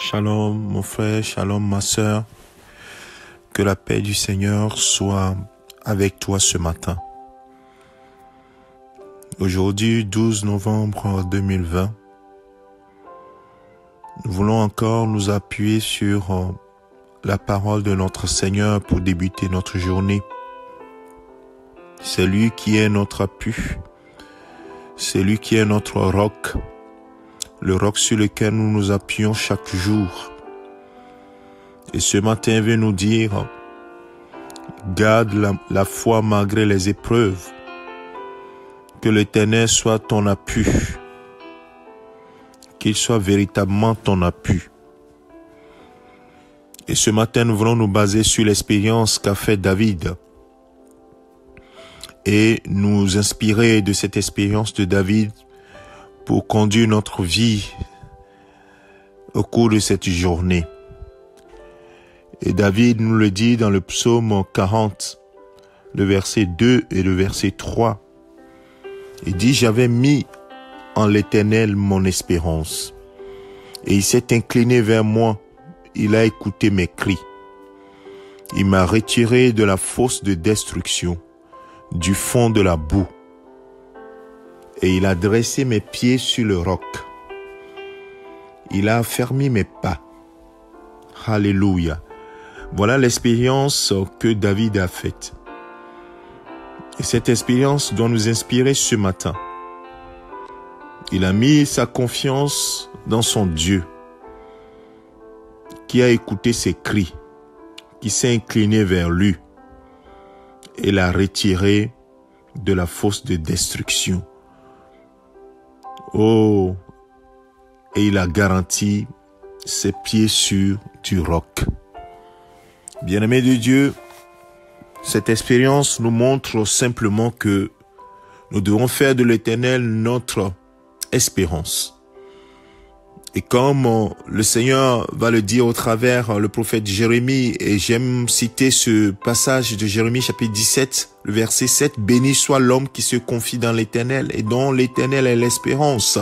Shalom mon frère, shalom ma sœur. Que la paix du Seigneur soit avec toi ce matin. Aujourd'hui, 12 novembre 2020, nous voulons encore nous appuyer sur la parole de notre Seigneur pour débuter notre journée. C'est lui qui est notre appui. C'est lui qui est notre roc. Le roc sur lequel nous nous appuyons chaque jour. Et ce matin, il veut nous dire, garde la foi malgré les épreuves. Que l'Éternel soit ton appui. Qu'il soit véritablement ton appui. Et ce matin, nous voulons nous baser sur l'expérience qu'a fait David. Et nous inspirer de cette expérience de David pour conduire notre vie au cours de cette journée. Et David nous le dit dans le psaume 40, le verset 2 et le verset 3. Il dit, j'avais mis en l'Éternel mon espérance. Et il s'est incliné vers moi, il a écouté mes cris. Il m'a retiré de la fosse de destruction, du fond de la boue. Et il a dressé mes pieds sur le roc. Il a affermi mes pas. Alléluia. Voilà l'expérience que David a faite. Et cette expérience doit nous inspirer ce matin. Il a mis sa confiance dans son Dieu, qui a écouté ses cris, qui s'est incliné vers lui et l'a retiré de la fosse de destruction. Oh, et il a garanti ses pieds sur du roc. Bien-aimés de Dieu, cette expérience nous montre simplement que nous devons faire de l'Éternel notre espérance. Et comme le Seigneur va le dire au travers le prophète Jérémie, et j'aime citer ce passage de Jérémie chapitre 17, le verset 7, « Béni soit l'homme qui se confie dans l'Éternel et dont l'Éternel est l'espérance.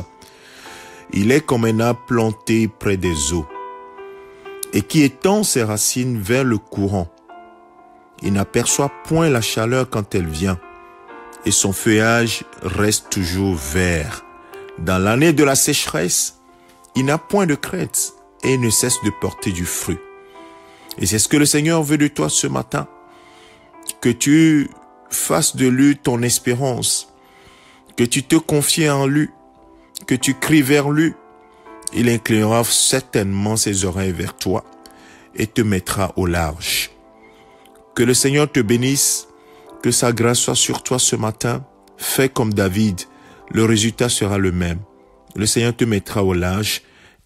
Il est comme un arbre planté près des eaux et qui étend ses racines vers le courant. Il n'aperçoit point la chaleur quand elle vient et son feuillage reste toujours vert. Dans l'année de la sécheresse, il n'a point de crainte et ne cesse de porter du fruit. » Et c'est ce que le Seigneur veut de toi ce matin. Que tu fasses de lui ton espérance. Que tu te confies en lui. Que tu cries vers lui. Il inclinera certainement ses oreilles vers toi et te mettra au large. Que le Seigneur te bénisse. Que sa grâce soit sur toi ce matin. Fais comme David. Le résultat sera le même. Le Seigneur te mettra au large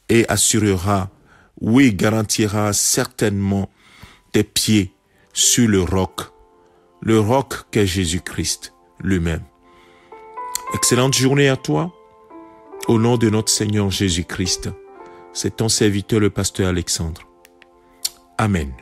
et assurera, oui, garantira certainement tes pieds sur le roc qu'est Jésus-Christ lui-même. Excellente journée à toi, au nom de notre Seigneur Jésus-Christ. C'est ton serviteur le pasteur Alexandre. Amen.